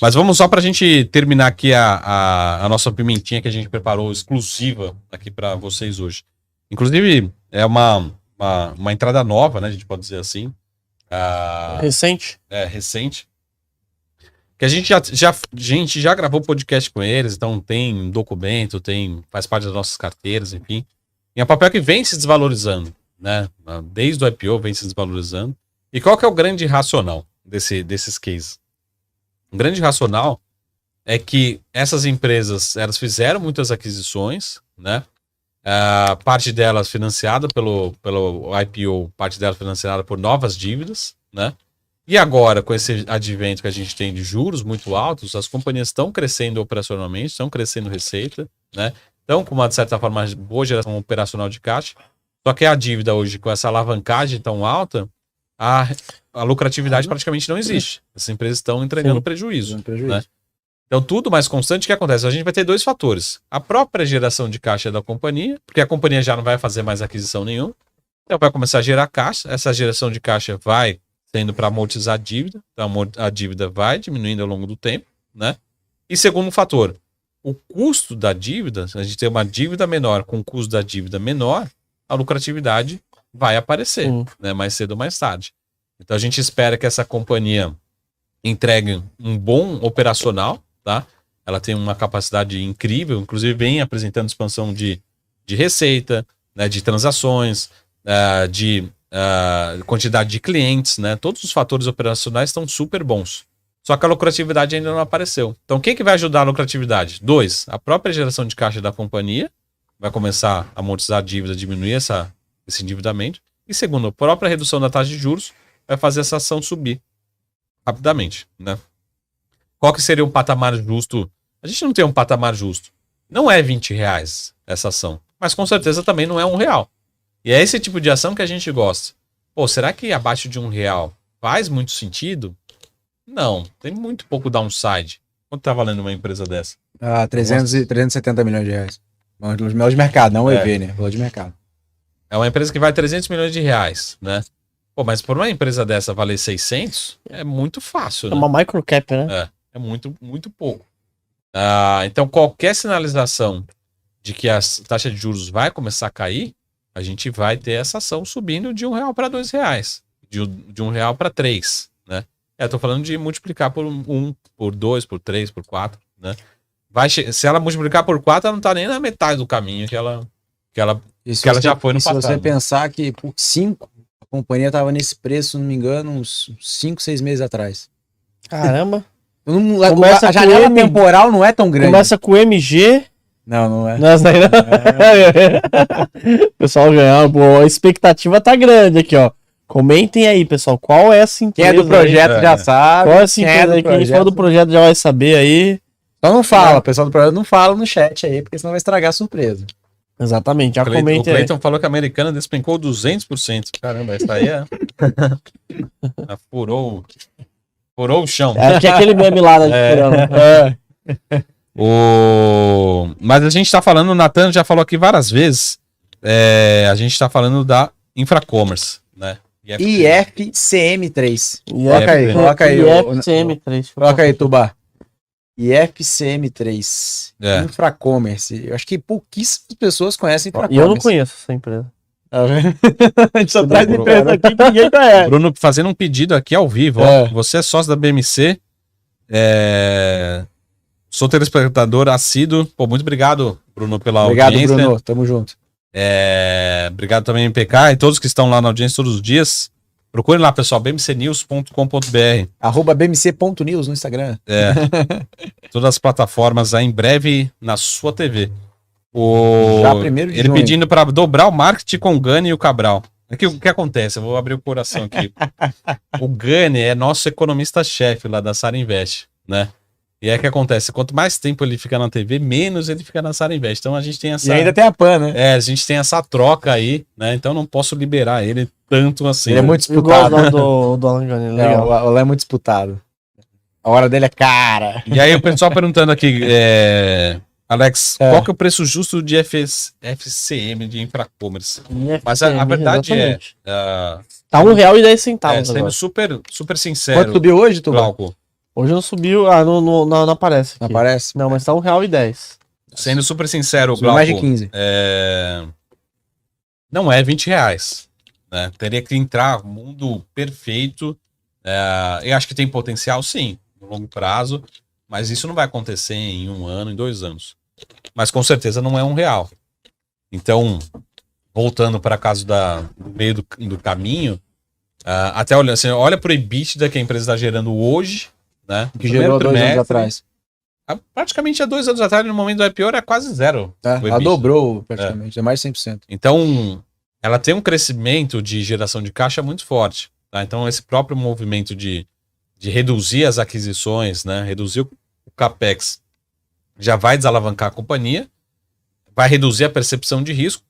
Mas vamos só para a gente terminar aqui a nossa pimentinha que a gente preparou exclusiva aqui para vocês hoje. Inclusive, é uma entrada nova, né? A gente pode dizer assim. Recente? Recente. Que a gente já gravou podcast com eles, então tem documento, faz parte das nossas carteiras, enfim. E é um papel que vem se desvalorizando, né? Desde o IPO vem se desvalorizando. E qual que é o grande racional desses cases? O grande racional é que essas empresas, elas fizeram muitas aquisições, né? Parte delas financiada pelo IPO, parte delas financiada por novas dívidas, né? E agora, com esse advento que a gente tem de juros muito altos, as companhias estão crescendo operacionalmente, estão crescendo receita, né? Estão com uma, de certa forma, boa geração operacional de caixa. Só que a dívida hoje, com essa alavancagem tão alta, a lucratividade praticamente não existe. Essas empresas estão entregando prejuízo. Né? Então, tudo mais constante, o que acontece? A gente vai ter dois fatores. A própria geração de caixa da companhia, porque a companhia já não vai fazer mais aquisição nenhuma. Então, vai começar a gerar caixa. Essa geração de caixa vai tendo para amortizar a dívida. Então, a dívida vai diminuindo ao longo do tempo. Né? E segundo fator, o custo da dívida, se a gente tem uma dívida menor com o custo da dívida menor, a lucratividade vai aparecer, né? Mais cedo ou mais tarde. Então a gente espera que essa companhia entregue um bom operacional, tá? Ela tem uma capacidade incrível, inclusive vem apresentando expansão de receita, né? De transações, de quantidade de clientes, né? Todos os fatores operacionais estão super bons. Só que a lucratividade ainda não apareceu. Então, quem que vai ajudar a lucratividade? 2, a própria geração de caixa da companhia vai começar a amortizar a dívida, diminuir esse endividamento. E segundo, a própria redução da taxa de juros vai fazer essa ação subir rapidamente, né? Qual que seria um patamar justo? A gente não tem um patamar justo. Não é R$20 essa ação, mas com certeza também não é R$1. E é esse tipo de ação que a gente gosta. Pô, será que abaixo de R$1 faz muito sentido? Não, tem muito pouco downside. Quanto tá valendo uma empresa dessa? 370 milhões de reais. Valor de mercado, não o EV, né? Valor de mercado. É uma empresa que vai 300 milhões de reais, né? Pô, mas por uma empresa dessa valer 600, é muito fácil, né? É uma microcap, né? É muito, muito pouco. Então, qualquer sinalização de que a taxa de juros vai começar a cair, a gente vai ter essa ação subindo de R$1 para R$2, de R$1 para 3, né? Eu tô falando de multiplicar por 1, por 2, por 3, por 4, né? Se ela multiplicar por 4, ela não tá nem na metade do caminho que ela já foi no passado. Se você pensar que por 5, a companhia tava nesse preço, se não me engano, uns 5, 6 meses atrás. Caramba. A janela temporal não é tão grande. Começa com MG. Não é. Não é essa aí, não. O pessoal ganhar, a expectativa tá grande aqui, ó. Comentem aí, pessoal, qual é essa empresa? Quem é do projeto já sabe. Qual é essa empresa aí? Quem for do projeto já vai saber aí. Só não fala, o pessoal do projeto não fala no chat aí, porque senão vai estragar a surpresa. Exatamente, já comentem aí. O Cleiton falou que a Americana despencou 200%. Caramba, essa aí furou o chão. Acho que é aquele meme lá da Mas a gente tá falando, o Nathan já falou aqui várias vezes, a gente tá falando da Infracommerce, né? IFCM3. Coloca aí. IFCM3. Coloca aí, Tubá. IFCM3. Infracommerce. Eu acho que pouquíssimas pessoas conhecem Infracommerce. E eu não conheço essa empresa. A gente só traz empresa aqui que ninguém conhece. Bruno fazendo um pedido aqui ao vivo. Ó. Você é sócio da BMC. Sou telespectador assíduo. Pô, muito obrigado, Bruno, pela audiência. Obrigado, Bruno. Tamo junto. Obrigado também, MPK, e todos que estão lá na audiência todos os dias. Procurem lá, pessoal, bmcnews.com.br @bmc.news no Instagram. Todas as plataformas aí em breve na sua TV. Já primeiro de ele junho. pedindo para dobrar o marketing com o Gani e o Cabral. O que acontece? Eu vou abrir o coração aqui. O Gani é nosso economista-chefe lá da Sara Invest, né? E aí o que acontece? Quanto mais tempo ele fica na TV, menos ele fica na Sara Invest. Então a gente tem essa... E ainda tem a PAN, né? A gente tem essa troca aí, né? Então não posso liberar ele tanto assim. Ele é muito disputado. Eu gosto do Alan Gani, legal. O Alan é muito disputado. A hora dele é cara. E aí o pessoal perguntando aqui, Alex, qual que é o preço justo de FCM, de Infracommerce? Mas a verdade exatamente. Tá R$1,10. Sendo super sincero. Quanto subiu hoje, Glauco? Hoje não subiu, não aparece aqui. Não aparece? Não, mas tá R$1,10. Sendo super sincero, Subiu mais de Glauco, 15. não é R$20, né? Teria que entrar no mundo perfeito. Eu acho que tem potencial, sim, no longo prazo, mas isso não vai acontecer em 1 ano, em 2 anos. Mas com certeza não é R$1. Então, voltando para caso do meio do caminho, até olha, assim, olha para o EBITDA que a empresa está gerando hoje, né? Que gerou 2 anos atrás. Praticamente há 2 anos atrás, no momento do IPO, era quase zero. Ela dobrou praticamente, é mais de 100%. Então, ela tem um crescimento de geração de caixa muito forte. Tá? Então, esse próprio movimento de reduzir as aquisições, né? Reduzir o CAPEX, já vai desalavancar a companhia, vai reduzir a percepção de risco,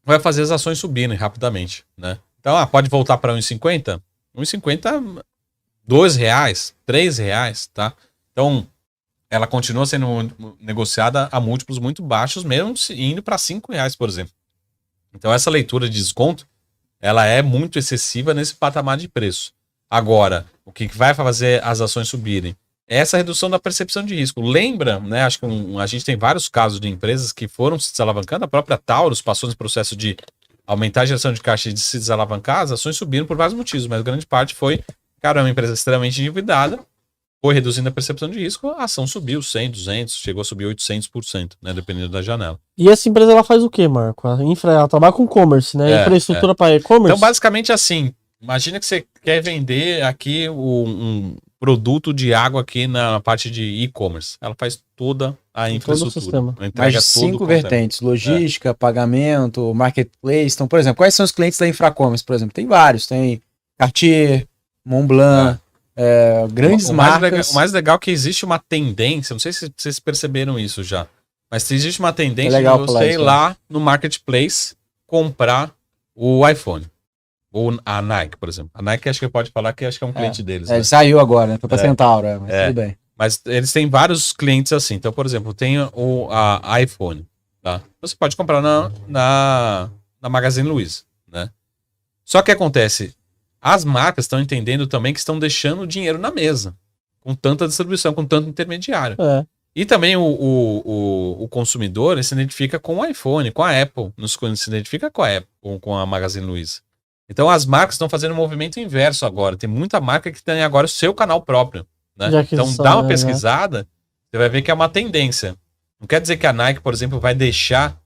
vai fazer as ações subirem rapidamente. Né? Então, pode voltar para R$1,50? R$1,50, R$2, R$3, tá? Então, ela continua sendo negociada a múltiplos muito baixos, mesmo indo para R$5, por exemplo. Então, essa leitura de desconto, ela é muito excessiva nesse patamar de preço. Agora, o que vai fazer as ações subirem? É essa redução da percepção de risco. Lembra, né? Acho que a gente tem vários casos de empresas que foram se desalavancando. A própria Taurus passou nesse processo de aumentar a geração de caixa e de se desalavancar. As ações subiram por vários motivos, mas a grande parte foi, cara, é uma empresa extremamente endividada, foi reduzindo a percepção de risco, a ação subiu 100, 200, chegou a subir 800%, né? Dependendo da janela. E essa empresa, ela faz o quê, Marco? Ela trabalha com e-commerce, né? Infraestrutura para e-commerce? Então, basicamente assim, imagina que você quer vender aqui um produto de água aqui na parte de e-commerce. Ela faz toda a infraestrutura. Mais de 5 vertentes: logística, pagamento, marketplace. Então, por exemplo, quais são os clientes da Infracommerce, por exemplo? Tem vários. Tem Cartier, Montblanc, grandes marcas. O mais legal é que existe uma tendência, não sei se vocês perceberam isso já, mas existe uma tendência de você ir lá no marketplace comprar o iPhone. Ou a Nike, por exemplo. A Nike acho que pode falar que acho que é um cliente deles. Né? Saiu agora, né? Foi pra Centauro, mas tudo bem. Mas eles têm vários clientes assim. Então, por exemplo, tem a iPhone. Tá? Você pode comprar na Magazine Luiza. Né? Só que acontece, as marcas estão entendendo também que estão deixando o dinheiro na mesa. Com tanta distribuição, com tanto intermediário. E também o consumidor ele se identifica com o iPhone, com a Apple. Se identifica com a Apple, com a Magazine Luiza. Então as marcas estão fazendo um movimento inverso agora. Tem muita marca que tem agora o seu canal próprio. Né? Então dá uma pesquisada, você vai ver que é uma tendência. Não quer dizer que a Nike, por exemplo, vai deixar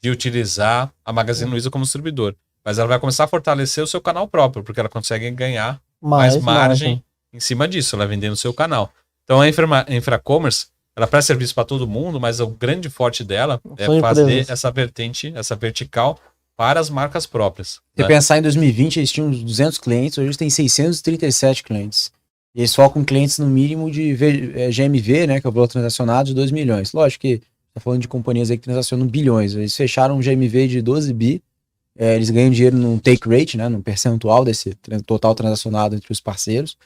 de utilizar a Magazine Luiza como distribuidor. Mas ela vai começar a fortalecer o seu canal próprio, porque ela consegue ganhar mais margem em cima disso, ela vendendo o seu canal. Então a Infracommerce, ela presta serviço para todo mundo, mas o grande forte dela é fazer essa vertente, essa vertical para as marcas próprias. Se pensar em 2020, eles tinham uns 200 clientes, hoje eles têm 637 clientes. E eles focam em clientes no mínimo de GMV, né, que é o valor transacionado, de 2 milhões. Lógico que tá falando de companhias aí que transacionam bilhões. Eles fecharam um GMV de 12 bi, eles ganham dinheiro num take rate, né, num percentual desse total transacionado entre os parceiros.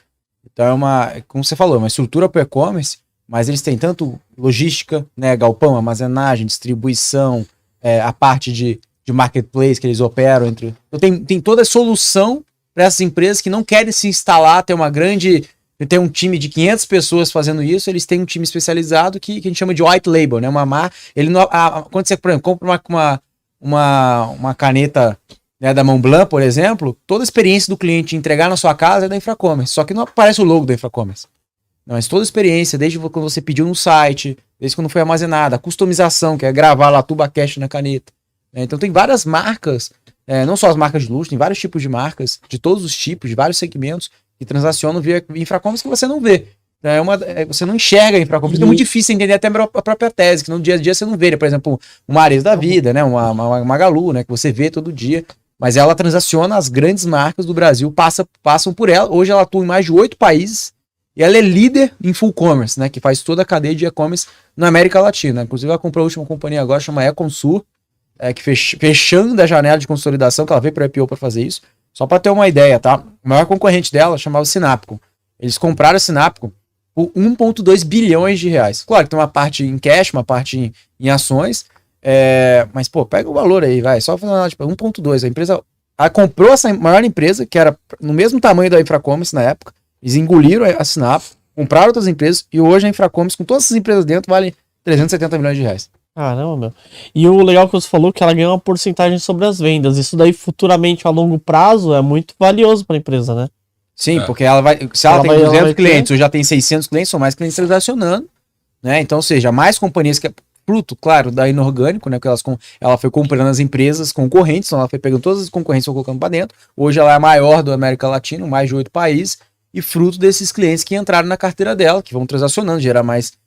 Então como você falou, uma estrutura para e-commerce, mas eles têm tanto logística, né, galpão, armazenagem, distribuição, a parte de marketplace que eles operam entre. Então tem toda a solução para essas empresas que não querem se instalar, ter um time de 500 pessoas fazendo isso, eles têm um time especializado que a gente chama de white label, né? Quando você, por exemplo, compra uma caneta, né, da Montblanc, por exemplo, toda a experiência do cliente entregar na sua casa é da Infracommerce, só que não aparece o logo da Infracommerce. Mas toda a experiência, desde quando você pediu no site, desde quando foi armazenada, a customização, que é gravar lá tuba cash na caneta. Então tem várias marcas, não só as marcas de luxo, tem vários tipos de marcas, de todos os tipos, de vários segmentos, que transacionam via Infracommerce que você não vê. Você não enxerga a Infracommerce, é muito difícil entender até a própria tese, que no dia a dia você não vê, né? Por exemplo, uma Ares da vida, né? uma Magalu, né? Que você vê todo dia, mas ela transaciona, as grandes marcas do Brasil passam por ela. Hoje ela atua em mais de 8 países, e ela é líder em full commerce, né? Que faz toda a cadeia de e-commerce na América Latina. Inclusive ela comprou a última companhia agora, chama Econsur, que fechando a janela de consolidação, que ela veio para a IPO para fazer isso. Só para ter uma ideia, tá? O maior concorrente dela chamava Sinapcom. Eles compraram a Sinapcom por 1,2 bilhões de reais. Claro que tem uma parte em cash, uma parte em ações, mas, pô, pega o valor aí, vai. Só fazer uma, tipo, 1,2. A empresa comprou essa maior empresa, que era no mesmo tamanho da Infracommerce na época. Eles engoliram a Sinapcom, compraram outras empresas e hoje a Infracommerce, com todas essas empresas dentro, vale 370 milhões de reais. Caramba, meu. E o legal que você falou que ela ganha uma porcentagem sobre as vendas. Isso daí futuramente, a longo prazo, é muito valioso para a empresa, né? Sim, porque ela vai, se ela tem ela 200 vai clientes ou já tem 600 clientes, são mais clientes transacionando, né? Então, ou seja, mais companhias que é fruto, claro, da inorgânico, né? Porque ela foi comprando as empresas concorrentes, então ela foi pegando todas as concorrentes e colocando para dentro. Hoje ela é a maior da América Latina, mais de 8 países, e fruto desses clientes que entraram na carteira dela, que vão transacionando,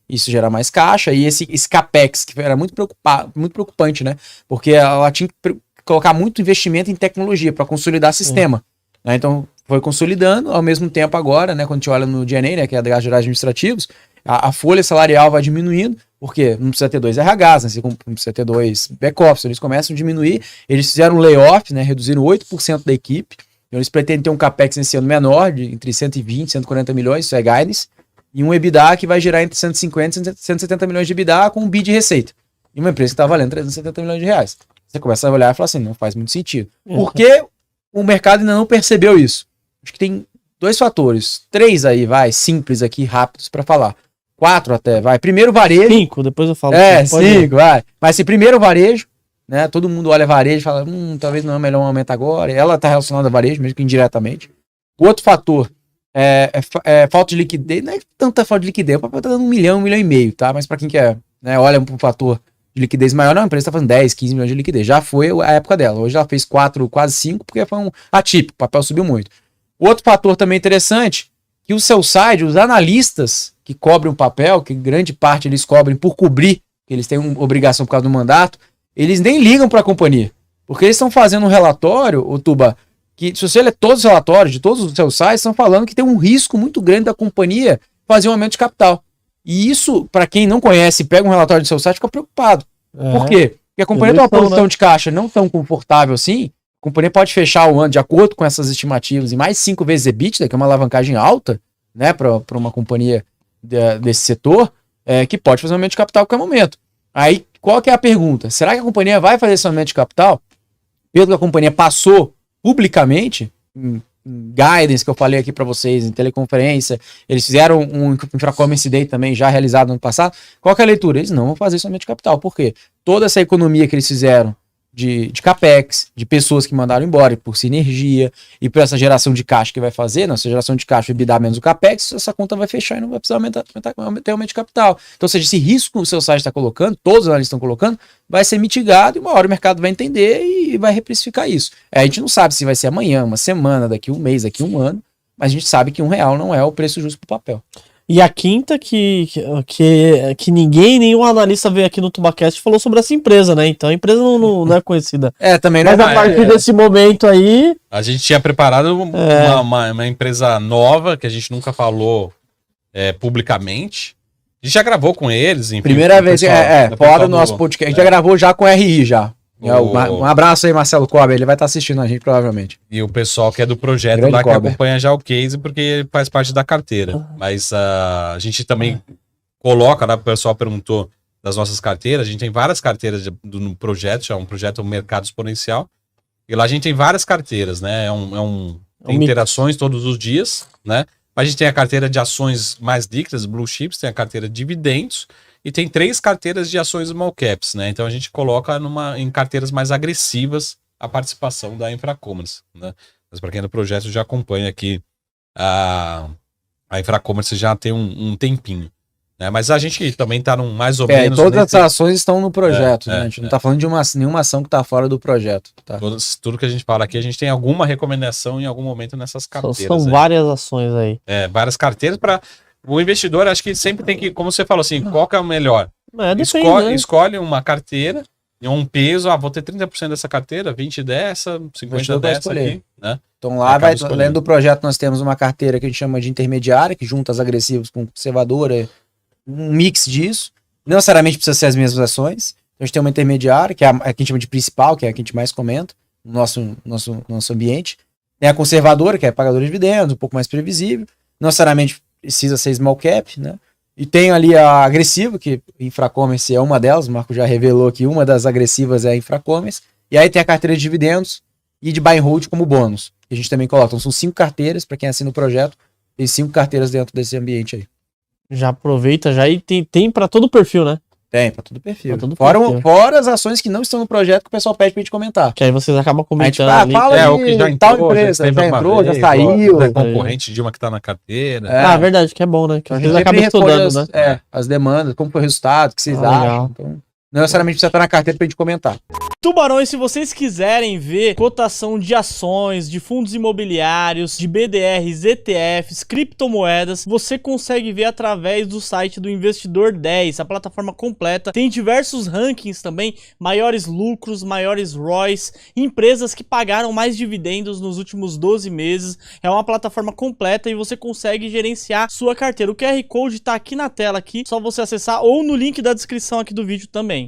isso gera mais caixa, e esse CAPEX, que era muito preocupante, né? Porque ela tinha que colocar muito investimento em tecnologia para consolidar sistema, né? Então, foi consolidando, ao mesmo tempo agora, né, quando a gente olha no G&A, né, que é gastos gerais administrativos, a folha salarial vai diminuindo, porque não precisa ter 2 RHs, né, não precisa ter 2 back-office, eles começam a diminuir, eles fizeram um layoff, né, reduziram 8% da equipe, então eles pretendem ter um CAPEX nesse ano menor, de entre 120 e 140 milhões, isso é guidance, e um EBITDA que vai gerar entre 150 e 170 milhões de EBITDA com um bi de receita. E uma empresa que está valendo 370 milhões de reais. Você começa a olhar e falar assim, não faz muito sentido. Por que o mercado ainda não percebeu isso? Acho que tem 2 fatores. 3 aí, simples aqui, rápidos para falar. 4 até, Primeiro varejo. 5, depois eu falo. 5, Mas se primeiro varejo, né? Todo mundo olha varejo e fala, talvez não é melhor um aumento agora. Ela está relacionada a varejo, mesmo que indiretamente. O outro fator é falta de liquidez. Não é tanta falta de liquidez, o papel está dando 1 milhão, 1,5 milhão, tá? Mas para quem quer, né, olha para um fator de liquidez maior, não, a empresa está fazendo 10, 15 milhões de liquidez. Já foi a época dela. Hoje ela fez 4, quase 5, porque foi um atípico, o papel subiu muito. Outro fator também interessante, que o sell-side, os analistas que cobrem o papel, que grande parte eles cobrem por cobrir, que eles têm uma obrigação por causa do mandato, eles nem ligam para a companhia. Porque eles estão fazendo um relatório, Tuba, que se você ler todos os relatórios de todos os sell-sides, estão falando que tem um risco muito grande da companhia fazer um aumento de capital. E isso, para quem não conhece, pega um relatório do sell-side, fica preocupado. Por quê? Porque a companhia tem uma posição de caixa não tão confortável assim. A companhia pode fechar o ano de acordo com essas estimativas e mais 5 vezes EBITDA, que é uma alavancagem alta, né, para uma companhia desse setor, que pode fazer um aumento de capital a qualquer momento. Aí, qual que é a pergunta? Será que a companhia vai fazer esse aumento de capital? Pelo que a companhia passou publicamente, em guidance que eu falei aqui para vocês, em teleconferência, eles fizeram um Infracommerce Day também, já realizado no ano passado. Qual que é a leitura? Eles não vão fazer esse aumento de capital. Por quê? Toda essa economia que eles fizeram de CAPEX, de pessoas que mandaram embora por sinergia e por essa geração de caixa que vai fazer, essa geração de caixa vai dar menos o CAPEX, essa conta vai fechar e não vai precisar ter aumento de capital. Então, ou seja, esse risco que o seu site está colocando, todos os analistas estão colocando, vai ser mitigado e uma hora o mercado vai entender e vai reprecificar isso. A gente não sabe se vai ser amanhã, uma semana, daqui um mês, daqui um ano, mas a gente sabe que R$1 não é o preço justo para o papel. E a quinta que nenhum analista veio aqui no TubaCast falou sobre essa empresa, né? Então a empresa não é conhecida. Também não. Mas a partir desse momento aí... A gente tinha preparado uma empresa nova, que a gente nunca falou publicamente. A gente já gravou com eles, enfim. Primeira vez, fora do nosso podcast. A gente já gravou já com a RI, já. Um abraço aí, Marcelo Kober, ele vai estar assistindo a gente, provavelmente. E o pessoal que é do projeto Grande lá, Kober, que acompanha já o case, porque ele faz parte da carteira. Mas a gente também coloca, né, o pessoal perguntou das nossas carteiras, a gente tem várias carteiras no projeto, é um projeto Mercado Exponencial, e lá a gente tem várias carteiras, né, tem interações todos os dias, né, mas a gente tem a carteira de ações mais líquidas, Blue Chips, tem a carteira de dividendos, e tem 3 carteiras de ações small caps, né? Então a gente coloca em carteiras mais agressivas a participação da Infracommerce, né? Mas para quem é do projeto já acompanha aqui a Infracommerce já tem um tempinho, né? Mas a gente também está mais ou menos... Todas as ações estão no projeto, né? A gente não está falando de nenhuma ação que está fora do projeto. Tá? Tudo que a gente fala aqui, a gente tem alguma recomendação em algum momento nessas carteiras. São várias ações aí. Várias carteiras para... O investidor, acho que sempre tem que, como você falou assim, qual que é o melhor? Escolhe uma carteira, um peso, vou ter 30% dessa carteira, 20% dessa, 50% dessa aqui, né? Então lá, além do projeto, nós temos uma carteira que a gente chama de intermediária, que junta as agressivas com conservadora, um mix disso. Não necessariamente precisa ser as mesmas ações. Então a gente tem uma intermediária, que é a que a gente chama de principal, que é a que a gente mais comenta no nosso ambiente. Tem a conservadora, que é pagadora de dividendos, um pouco mais previsível. Não necessariamente precisa ser small cap, né? E tem ali a agressiva, que Infracommerce é uma delas, o Marco já revelou que uma das agressivas é a Infracommerce. E aí tem a carteira de dividendos e de buy and hold como bônus, que a gente também coloca. Então são 5 carteiras, para quem assina o projeto, tem 5 carteiras dentro desse ambiente aí. Já aproveita já e tem pra todo o perfil, né? Tem, pra todo perfil. Pra todo fora, perfil. fora as ações que não estão no projeto que o pessoal pede pra gente comentar. Que aí vocês acabam A gente comentando ali. fala o que já de tal entrou, empresa, teve já uma entrou, já vez, saiu. É concorrente de uma que tá na carteira. É. Ah, verdade, que é bom, né? Que A vocês gente acabam sempre responde estudando, né? as demandas, como foi o resultado, o que vocês Legal. acham. Então, não necessariamente precisa estar na carteira pra gente comentar. Tubarões, se vocês quiserem ver cotação de ações, de fundos imobiliários, de BDRs, ETFs, criptomoedas, você consegue ver através do site do Investidor 10, a plataforma completa. Tem diversos rankings também, maiores lucros, maiores ROIs, empresas que pagaram mais dividendos nos últimos 12 meses. É uma plataforma completa e você consegue gerenciar sua carteira. O QR Code tá aqui na tela, aqui, só você acessar ou no link da descrição aqui do vídeo também.